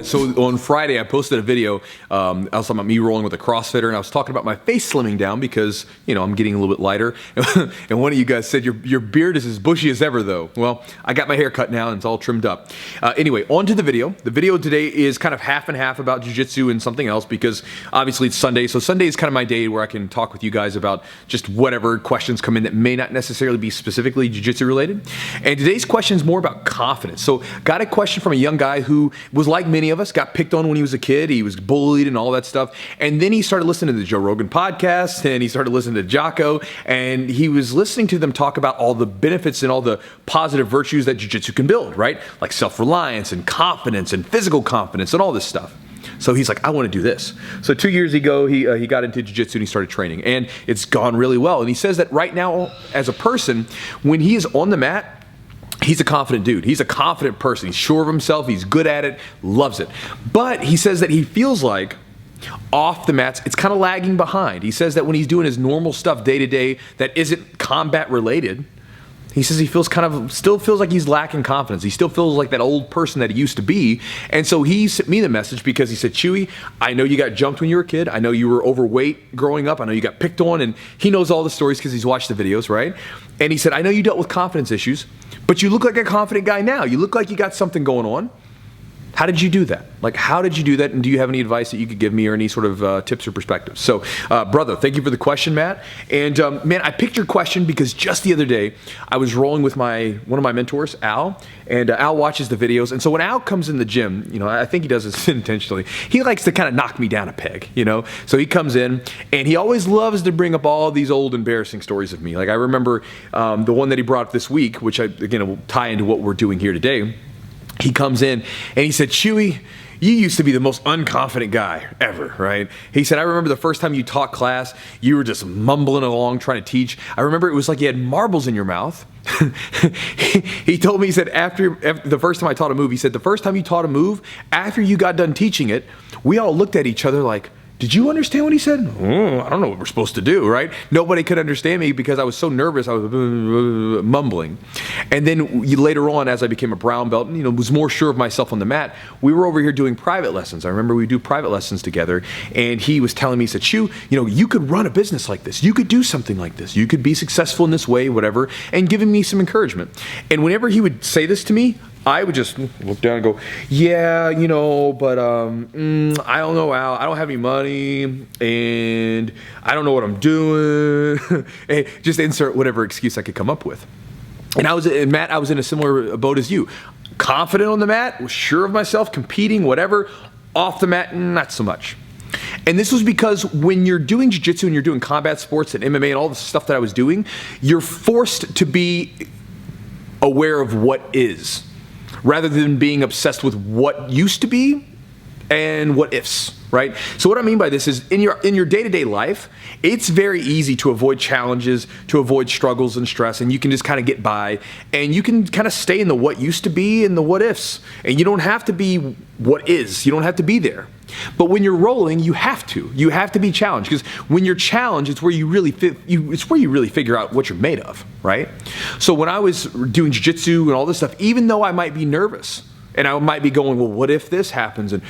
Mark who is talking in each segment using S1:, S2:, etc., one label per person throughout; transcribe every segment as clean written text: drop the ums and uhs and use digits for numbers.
S1: So on Friday, I posted a video. I was talking about me rolling with a CrossFitter, and I was talking about my face slimming down because, I'm getting a little bit lighter. And one of you guys said, your beard is as bushy as ever, though. Well, I got my hair cut now, and it's all trimmed up. Anyway, on to the video. The video today is kind of half and half about jiu-jitsu and something else because obviously it's Sunday. So Sunday is kind of my day where I can talk with you guys about just whatever questions come in that may not necessarily be specifically jiu-jitsu related. And today's question is more about confidence. So got a question from a young guy who was like many of us, got picked on when he was a kid. He was bullied and all that stuff. And then he started listening to the Joe Rogan podcast, and he started listening to Jocko, and he was listening to them talk about all the benefits and all the positive virtues that jiu-jitsu can build, right? Like self-reliance and confidence and physical confidence and all this stuff. So he's like, I want to do this. So 2 years ago, he got into jiu-jitsu and he started training, and it's gone really well. And he says that right now, as a person, when he is on the mat, he's a confident dude. He's a confident person. He's sure of himself. He's good at it, loves it. But he says that he feels like off the mats, it's kind of lagging behind. He says that when he's doing his normal stuff day to day that isn't combat related, he says he still feels like he's lacking confidence. He still feels like that old person that he used to be. And so he sent me the message because he said, Chewy, I know you got jumped when you were a kid. I know you were overweight growing up. I know you got picked on. And he knows all the stories because he's watched the videos, right? And he said, I know you dealt with confidence issues, but you look like a confident guy now. You look like you got something going on. How did you do that? Like, how did you do that? And do you have any advice that you could give me or any sort of tips or perspectives? So, brother, thank you for the question, Matt. And man, I picked your question because just the other day, I was rolling with one of my mentors, Al, and Al watches the videos. And so when Al comes in the gym, I think he does this intentionally. He likes to kind of knock me down a peg, So he comes in, and he always loves to bring up all these old embarrassing stories of me. Like I remember the one that he brought up this week, which again will tie into what we're doing here today. He comes in and he said, Chewy, you used to be the most unconfident guy ever, right? He said, I remember the first time you taught class, you were just mumbling along trying to teach. I remember it was like you had marbles in your mouth. He told me, he said, after the first time I taught a move, he said, the first time you taught a move, after you got done teaching it, we all looked at each other like, did you understand what he said? I don't know what we're supposed to do, right? Nobody could understand me because I was so nervous. I was mumbling. And then later on, as I became a brown belt and was more sure of myself on the mat, we were over here doing private lessons. I remember we do private lessons together, and he was telling me, he said, Chew, you could run a business like this. You could do something like this. You could be successful in this way, whatever, and giving me some encouragement. And whenever he would say this to me, I would just look down and go, yeah, but I don't know, Al. I don't have any money, and I don't know what I'm doing. And just insert whatever excuse I could come up with. And Matt, I was in a similar boat as you. Confident on the mat, was sure of myself, competing, whatever. Off the mat, not so much. And this was because when you're doing jiu-jitsu and you're doing combat sports and MMA and all the stuff that I was doing, you're forced to be aware of what is, rather than being obsessed with what used to be and what ifs, right? So what I mean by this is in your day-to-day life, it's very easy to avoid challenges, to avoid struggles and stress, and you can just kind of get by, and you can kind of stay in the what used to be and the what ifs, and you don't have to be what is. You don't have to be there. But when you're rolling, you have to. You have to be challenged, because when you're challenged, it's where you really figure out what you're made of, right? So when I was doing jiu-jitsu and all this stuff, even though I might be nervous, and I might be going, well, what if this happens? And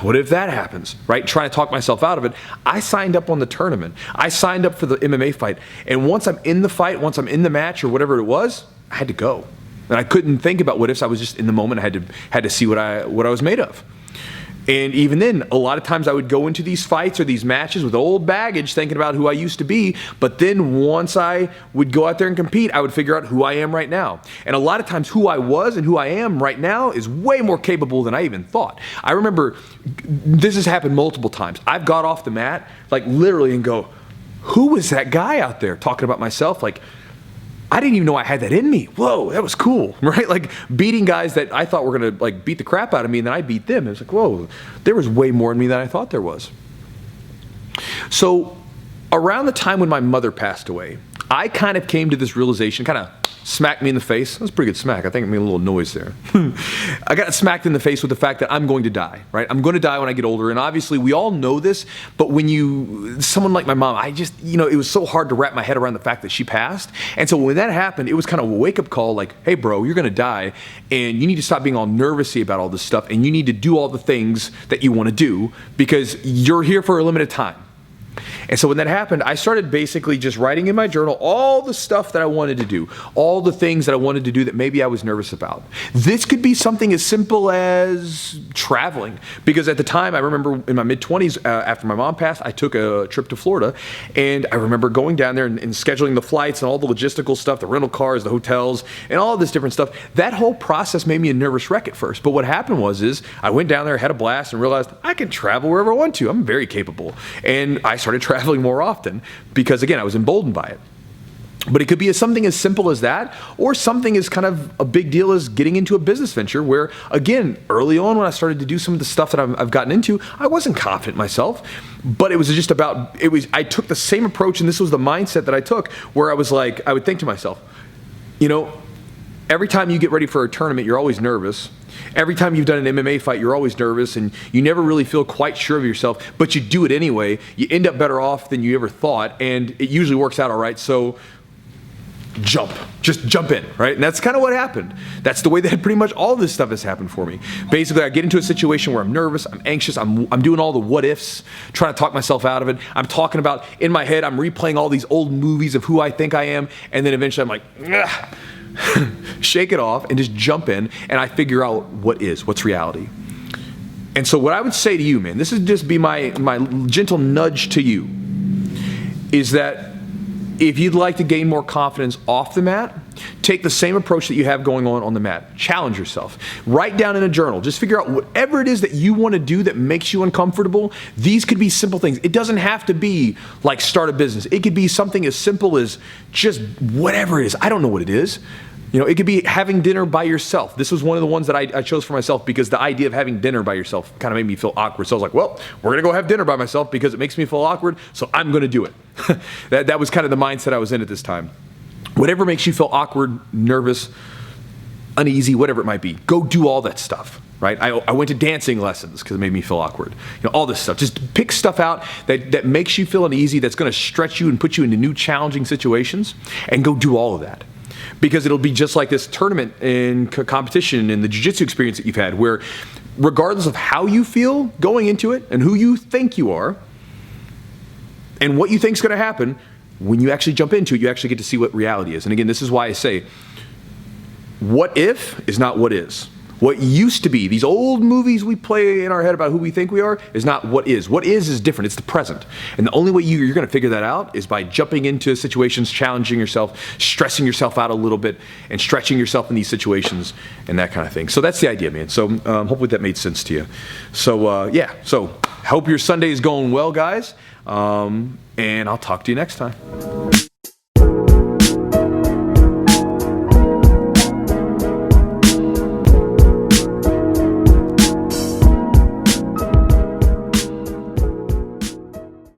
S1: what if that happens, right? Trying to talk myself out of it. I signed up on the tournament. I signed up for the MMA fight. And once I'm in the fight, once I'm in the match or whatever it was, I had to go. And I couldn't think about what ifs. I was just in the moment. I had to see what I was made of. And even then, a lot of times I would go into these fights or these matches with old baggage thinking about who I used to be. But then once I would go out there and compete, I would figure out who I am right now. And a lot of times who I was and who I am right now is way more capable than I even thought. I remember this has happened multiple times. I've got off the mat, like literally, and go, who was that guy out there talking about myself? Like, I didn't even know I had that in me. Whoa, that was cool, right? Like beating guys that I thought were gonna like beat the crap out of me, and then I beat them. It was like, whoa, there was way more in me than I thought there was. So around the time when my mother passed away, I kind of came to this realization, kind of smacked me in the face. That was a pretty good smack. I think I made a little noise there. I got smacked in the face with the fact that I'm going to die, right? I'm going to die when I get older. And obviously we all know this, but when someone like my mom, it was so hard to wrap my head around the fact that she passed. And so when that happened, it was kind of a wake-up call like, hey bro, you're going to die and you need to stop being all nervousy about all this stuff and you need to do all the things that you want to do because you're here for a limited time. And so when that happened, I started basically just writing in my journal all the stuff that I wanted to do, all the things that I wanted to do that maybe I was nervous about. This could be something as simple as traveling. Because at the time, I remember in my mid-20s, after my mom passed, I took a trip to Florida. And I remember going down there and scheduling the flights and all the logistical stuff, the rental cars, the hotels, and all of this different stuff. That whole process made me a nervous wreck at first. But what happened was I went down there, had a blast, and realized I can travel wherever I want to. I'm very capable. And I started traveling more often because, again, I was emboldened by it. But it could be something as simple as that, or something as kind of a big deal as getting into a business venture where, again, early on when I started to do some of the stuff that I've gotten into, I wasn't confident myself, but it was just about, I took the same approach, and this was the mindset that I took, where I was like, I would think to myself, every time you get ready for a tournament, you're always nervous. Every time you've done an MMA fight, you're always nervous and you never really feel quite sure of yourself, but you do it anyway. You end up better off than you ever thought, and it usually works out all right. So just jump in, right? And that's kind of what happened. That's the way that pretty much all this stuff has happened for me. Basically, I get into a situation where I'm nervous, I'm anxious, I'm doing all the what ifs, trying to talk myself out of it. I'm talking about, in my head, I'm replaying all these old movies of who I think I am, and then eventually I'm like, ugh. Shake it off and just jump in, and I figure out what's reality. And so what I would say to you, man, this would just be my gentle nudge to you, is that if you'd like to gain more confidence off the mat, take the same approach that you have going on the mat. Challenge yourself. Write down in a journal. Just figure out whatever it is that you want to do that makes you uncomfortable. These could be simple things. It doesn't have to be like start a business. It could be something as simple as just whatever it is. I don't know what it is. It could be having dinner by yourself. This was one of the ones that I chose for myself because the idea of having dinner by yourself kind of made me feel awkward. So I was like, well, we're going to go have dinner by myself because it makes me feel awkward, so I'm going to do it. That was kind of the mindset I was in at this time. Whatever makes you feel awkward, nervous, uneasy, whatever it might be, go do all that stuff. Right? I went to dancing lessons because it made me feel awkward. All this stuff. Just pick stuff out that makes you feel uneasy, that's going to stretch you and put you into new challenging situations, and go do all of that. Because it'll be just like this tournament and competition and the jiu-jitsu experience that you've had, where regardless of how you feel going into it and who you think you are and what you think is going to happen, when you actually jump into it, you actually get to see what reality is. And again, this is why I say, what if is not what is. What used to be, these old movies we play in our head about who we think we are, is not what is. What is different. It's the present. And the only way you're going to figure that out is by jumping into situations, challenging yourself, stressing yourself out a little bit, and stretching yourself in these situations and that kind of thing. So that's the idea, man. So hopefully that made sense to you. So yeah, so hope your Sunday is going well, guys. And I'll talk to you next time.